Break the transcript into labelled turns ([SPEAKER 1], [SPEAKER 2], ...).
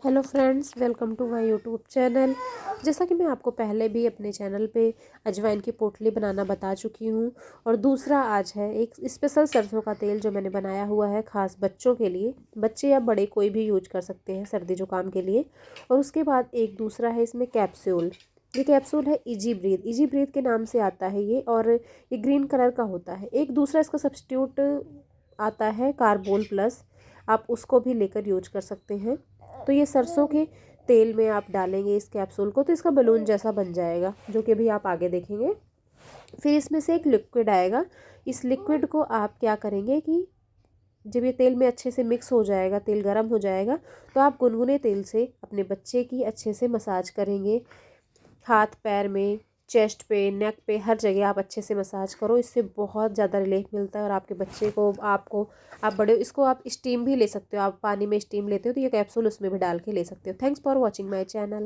[SPEAKER 1] Hello friends, welcome to my YouTube channel. जैसा कि मैं आपको पहले भी अपने चैनल पे अजवाइन की पोटली बनाना बता चुकी हूँ और दूसरा आज है एक स्पेशल सरसों का तेल जो मैंने बनाया हुआ है ख़ास बच्चों के लिए। बच्चे या बड़े कोई भी यूज कर सकते हैं सर्दी जुकाम के लिए। और उसके बाद एक दूसरा है इसमें कैप्सूल। ये कैप्सूल है इजी ब्रीथ के नाम से आता है ये, और ये ग्रीन कलर का होता है। एक दूसरा इसका सब्स्टिट्यूट आता है कार्बोल प्लस, आप उसको भी लेकर यूज कर सकते हैं। तो ये सरसों के तेल में आप डालेंगे इस कैप्सूल को तो इसका बलून जैसा बन जाएगा, जो कि अभी आप आगे देखेंगे। फिर इसमें से एक लिक्विड आएगा। इस लिक्विड को आप क्या करेंगे कि जब ये तेल में अच्छे से मिक्स हो जाएगा, तेल गर्म हो जाएगा, तो आप गुनगुने तेल से अपने बच्चे की अच्छे से मसाज करेंगे। हाथ पैर में, चेस्ट पे, नेक पे, हर जगह आप अच्छे से मसाज करो। इससे बहुत ज़्यादा रिलीफ मिलता है और आपके बच्चे को, आपको, आप बड़े, इसको आप स्टीम भी ले सकते हो। आप पानी में स्टीम लेते हो तो ये कैप्सूल उसमें भी डाल के ले सकते हो। Thanks for watching my channel.